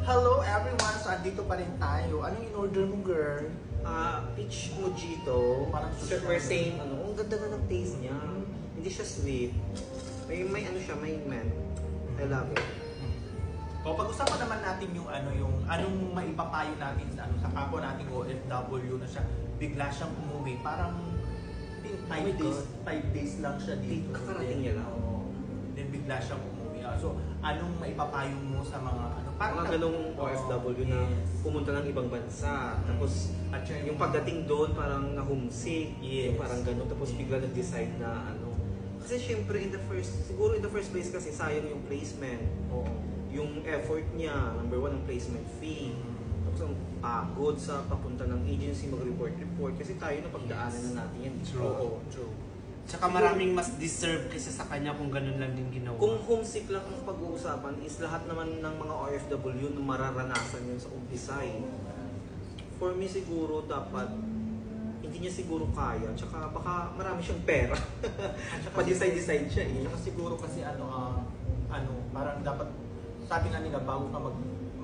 Hello everyone! So, andito pa rin tayo. Anong in-order mo, girl? Peach mojito. Parang Super same, ang ganda na ng taste niya. Hindi siya sweet. May ano siya, may mint. I love it. O, pag-usapan naman natin yung anong maipapayo natin sa kapwa nating OFW na siya bigla siyang umuwi. Parang 5 days lang siya dito. Kakarating niya lang. Then bigla siyang umuwi. So, anong maipapayo mo sa mga Parang ganong OFW na pumunta ng ibang bansa. Tapos at yung pagdating doon parang na-homesick. Yes. Parang ganon. Tapos bigla nag-decide na Kasi syempre siguro in the first place kasi sayang yung placement. Yung effort niya, number one, ang placement fee. Tapos ang pagod sa papunta ng agency, mag-report. Kasi tayo na pagdaanan na natin yan. True. Tsaka maraming mas deserve kaysa sa kanya kung ganun lang din ginawa. Kung homesick lang ang pag-uusapan is lahat naman ng mga OFW na mararanasan yun sa umpisa eh. For me siguro dapat hindi niya siguro kaya, tsaka baka marami siyang pera. Pa-decide siya eh. Tsaka siguro kasi parang dapat, sabi nga nila, bago ka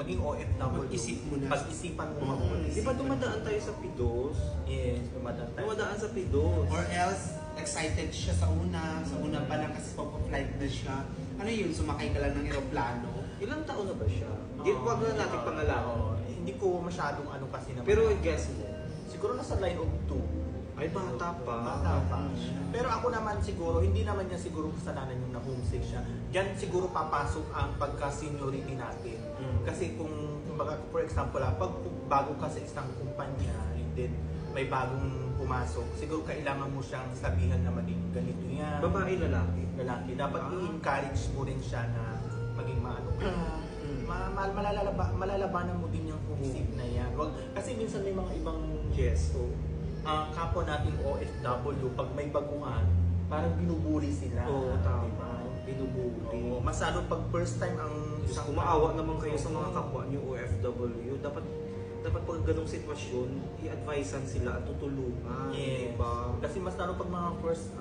maging OFW, Mag-isip mo na. pag-isipan mo mag-isip. Di ba dumadaan tayo sa Pidos? Yes, dumadaan tayo. Dumadaan sa Pidos. Or else, excited siya sa una pa lang kasi pag-flight na siya. Ano yun, sumakay ka lang ng eroplano. Ilang taon na ba siya? Wag na natin pangalanan. Hindi ko masyadong kasi naman. Pero guess mo, siguro nasa line of 2. ay bata pa. Bata pa. Pero ako naman siguro, hindi naman niya siguro kasalanan yung na-homesick siya. Diyan siguro papasok ang pagka-seniority natin. Kasi kung for example, pag bago ka sa isang kumpanya and then may bagong pumasok, siguro kailangan mo siyang sabihan na maging ganito yan. Babae, lalaki. Lalaki. Dapat i-encourage mo rin siya na maging maano ka. Malalabanan mo din yung homesick na yan. Kasi minsan may mga ibang kapwa nating OFW, pag may baguhan, parang binubuli sila. Oo, tama. Binubuli. Mas pag first time ang Diyos ko, maawa naman kayo sa mga kapwa niyo OFW. Dapat pag ganong sitwasyon, i-advisean sila at tutulungan. Yes. Diba? Kasi mas lalo pag mga first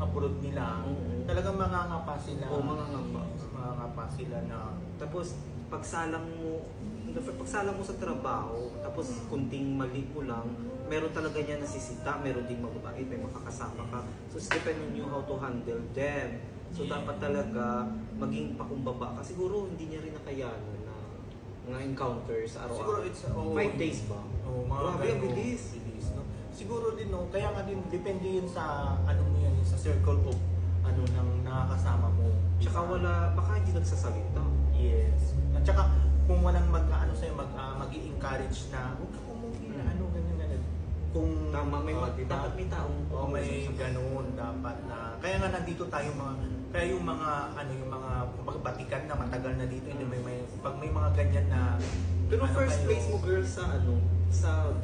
abroad nila, talagang mangangapa sila. Mangangapa sila na. Tapos, pagsalang mo sa trabaho, tapos kunting mali mo lang, meron talaga niya nasisita, meron ding mababait, may makakasama ka. So, it's depend on you how to handle them. So, dapat talaga maging pakumbaba ka. Siguro, hindi niya rin nakayanan na mga encounters sa araw-araw. Siguro it's 5 days ba? Grabe, ang bilis. No? Siguro din, no? Kaya nga din, depende yun sa, mo yan, sa circle of, ng nakakasama mo. Tsaka baka hindi nagsasalita. Yes. At saka, kung walang mag-i-encourage na, huwag ka umuwi na, ganyan. Kung Tama, diba? dapat may taong may ganoon dapat na. Kaya nga nandito tayo yung mga batikan na matagal na dito, pag may mga ganyan na. Pero first place mo, girl, sa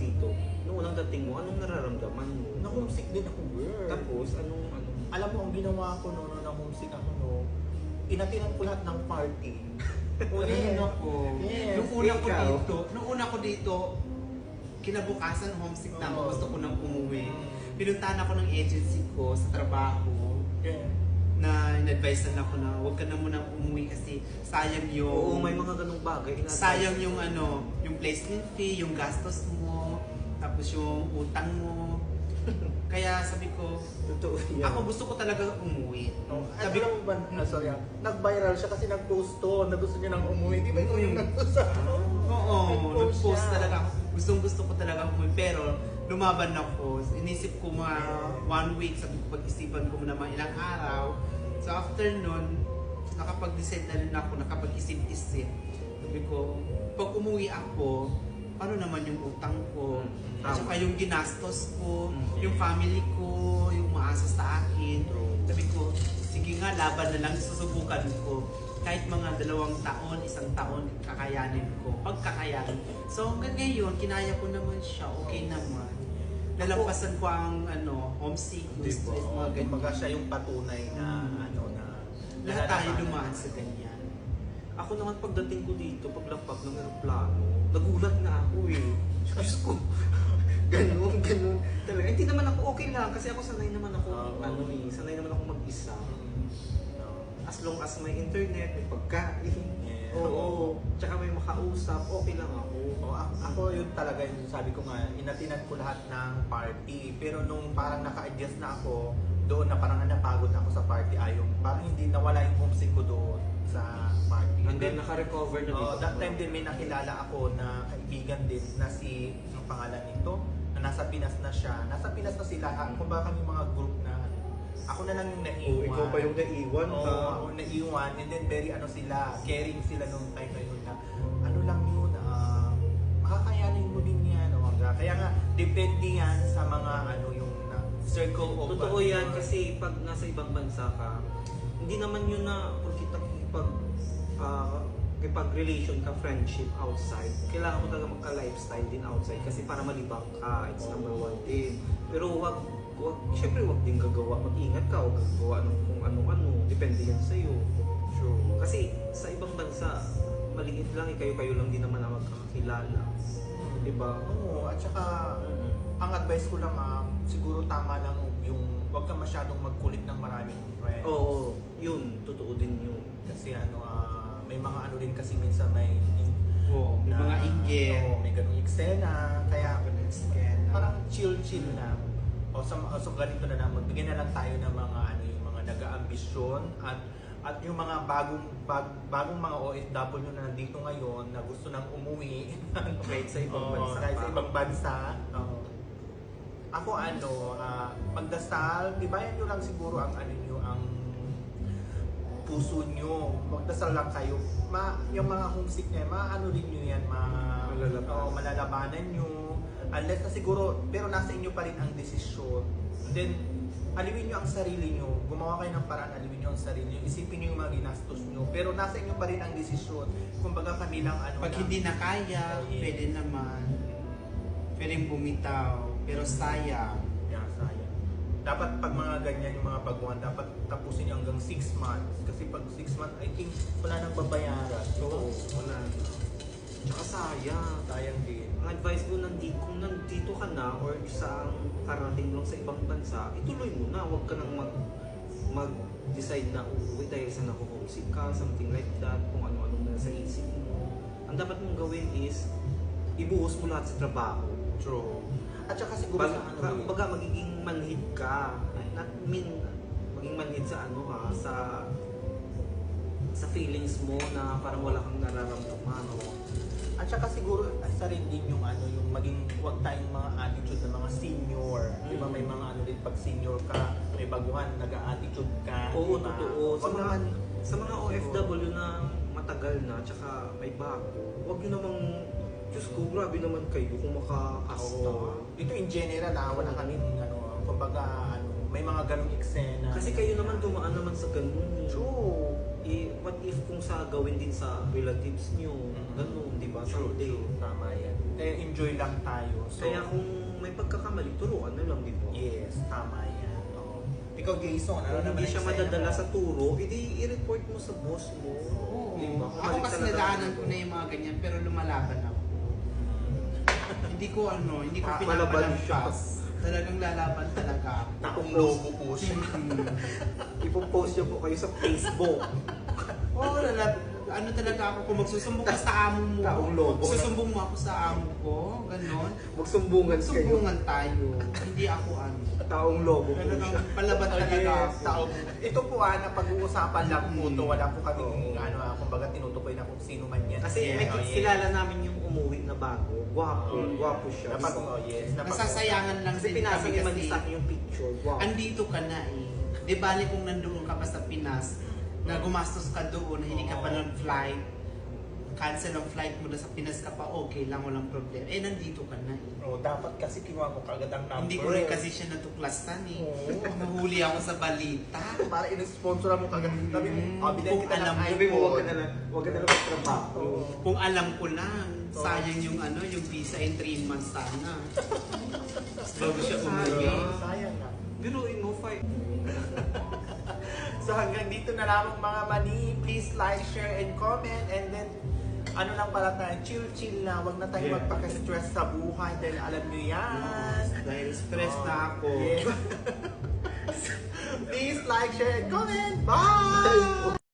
dito, nung unang dating mo, anong nararamdaman mo? Na-homesick din ako, girl. Tapos, anong Alam mo, ang ginawa ko noon, na-homesick ako, inatinan ko lahat ng party. Nung una ko dito, kinabukasan homesick na ako, gusto ko nang umuwi. Pinuntahan ako ng agency ko sa trabaho. Na in-advise na ako na huwag ka na munang umuwi kasi sayang yung... Oo, may mga ganung bagay. Sayang yung yung placement fee, yung gastos mo, tapos yung utang mo. Kaya sabi ko, Totoo yan. ako gusto ko talaga umuwi. Sabi ko ba, nag-viral siya kasi nag-post to, na gusto niya nang umuwi. Di ba yung nag-post Oo, nag-post siya. talaga ako. Gusto ko talaga umuwi. Pero lumaban ako. Inisip ko mga 1 week, sabi ko pag-isipan ko muna mga ilang araw. So after nun, nakapag-decide na rin ako, nakapag-isip-isip. Sabi ko, pag umuwi ako, paano naman yung utang ko? At saka yung ginastos ko, yung family ko, yung maasa sa akin. Sabi ko, sige nga, laban na lang, susubukan ko. Kahit mga 2 taon, 1 taon, kakayanin ko. Pagkakayanin. So hanggang ngayon, kinaya ko naman siya, okay naman. Nalampasan ko ang homesick, stress, mga ganyan. Kumbaga siya yung patunay na Lahat tayo dumaan sa ganyan. Ako naman pagdating ko dito, paglapag ng aeroplano, nagulat na ako eh. Diyos ko. Ganun. Talaga. Hindi naman ako okay lang kasi ako sanay naman ako, sanay naman ako mag-isa. As long as may internet, may pagkain. Yes. Oo. Tsaka may makausap, okay lang ako. Ako yun talaga yung sabi ko nga, inatinan ko lahat ng party. Pero nung parang naka-adjust na ako, doon na parang napagod na ako sa party. Parang hindi nawala yung homesick ko doon sa party. Hanggang naka-recover na dito. That time din may nakilala ako na kaibigan din na ang pangalan nito, na nasa Pinas na siya. Nasa Pinas na sila. Kung baka kami mga group na ako na lang yung naiwan. Ikaw pa yung naiwan. Ako naiwan. And then very sila, caring sila nung time na yun na ano lang yun, makakayanin mo din yan. Kaya nga, depende yan sa mga yung circle of... Totoo yan kasi pag nasa ibang bansa ka, hindi naman yun na kipag-relation ka, friendship outside. Kailangan mo talaga magka-lifestyle din outside kasi para malibang ka, it's number one din. Pero syempre wag din gagawa, mag-ingat ka, wag gagawa ng kung ano-ano, depende yan sa'yo. Sure. Kasi sa ibang bansa, maliit lang, kayo lang din naman ang magkakakilala. Diba? Oo, at saka ang advice ko lang siguro tama lang yung wag ka masyadong magkulit ng maraming friends. Oo, yun, totoo din yun. Kasi may mga din kasi minsan may may mga inggit. may ganung eksena, kaya parang chill lang. So ganito na lang, magbigyan na lang tayo ng mga yung mga nag-aambisyon at yung mga bagong mga OFW na nandito ngayon na gusto nang umuwi Kahit sa ibang bansa. kahit sa ibang bansa. Ako magdasal, tibayan nyo lang siguro ang ang puso nyo. Magdasal lang kayo. Yung mga homesick na rin nyo yan, malalabanan nyo. Unless na siguro, pero nasa inyo pa rin ang desisyon. Then, aliwin nyo ang sarili nyo. Gumawa kayo ng paraan, aliwin nyo ang sarili nyo. Isipin nyo yung mga ginastos nyo. Pero nasa inyo pa rin ang desisyon. Kumbaga kami lang Pag hindi na kaya, pwede naman. Pwedeng bumitaw. Pero sayang. Yeah, sayang. Dapat pag mga ganyan yung mga baguhan, dapat tapusin nyo hanggang 6 months. Kasi pag 6 months, I think wala nang babayaran. Oo, wala. Tsaka sayang. Sayang din. Ang advice ko, kung nandito ka na or sa karating lang sa ibang bansa, ituloy mo na. Huwag ka nang mag-decide na uuwi dahil sa naku-homesick ka, something like that, kung ano-ano na sa isip mo. Ang dapat mong gawin is, ibuhos mo lahat sa trabaho. True. At saka siguro Baga magiging manhid ka. Maging manhid sa sa feelings mo na parang wala kang nararamdaman. At saka siguro isa rin din yung yung maging huwag tayong mga attitude ng mga senior. Di ba may mga din pag senior ka, may baguhan, nag-attitude ka. Oo, diba? totoo. Sa mga Siguro. OFW na matagal na, tsaka may bago, huwag nyo namang, Diyos ko, grabe naman kayo kung makakasta. Ito in general, wala kaming kumbaga may mga ganong eksena. Kasi kayo naman dumaan naman sa ganun. True. What if kung sa gawin din sa relatives nyo, ganun, di ba? Someday. Tama yan. Kaya enjoy lang tayo. So, Kaya kung may pagkakamali, turuan na lang, di ba? yes, tama yan. Ikaw, Jason, Kung hindi siya madadala sa turo, i-report mo sa boss mo. Oo. Di ba? Ako kasi nadaanan ko na yung mga ganyan, pero lumalaban ako. hindi ko pinapalampas. Talagang lalaban talaga ako. Taong lobo po siya. Ipopost niyo po kayo sa Facebook. Oo, talaga ako. Kung magsusumbong ka sa amo mo, Taong lobo. susumbong mo ako sa amo ko, ganon. Magsumbungan kayo. Sumbungan tayo. Hindi ako Taong lobo po Talagang siya. palaban talaga ako. Ito po na pag-uusapan lang po ito. Wala po kaming kumbaga tinutukoy na kung sino man yan. Kasi may kilala namin yung umuwi na bago. Gwapo siya. Dapat, yes. Nasasayangan lang Kasi din pinasa kami naman kasi sa akin yung picture. Wow. andito ka na eh. Di bali kung nandoon ka pa sa Pinas, na gumastos ka doon, na hindi ka pa ng-flight, cancel ang flight mo na sa Pinas ka pa, okay lang, walang problema. Eh, nandito ka na eh. dapat kasi kinuha mo kagad ang number. Hindi ko rin kasi siya natuklasan eh. Oo. Nahuli ako sa balita. Para in-sponsor mo kagad. Sabi mo, bilang Kung kita alam ng mo, Sabi mo, iPhone. huwag ka na lang magtrabaho. Kung alam ko lang, sayang yung yung visa in 3 months sana. Bago siya umuwi. Sayang na. Biruin mo, 5. So hanggang dito na lamang mga mani. Please like, share, and comment. And then, lang pala tayo, chill na. Huwag na tayo magpaka-stress sa buhay dahil alam nyo yan. Dahil stress na ako. Yeah. Please like, share, and comment. Bye!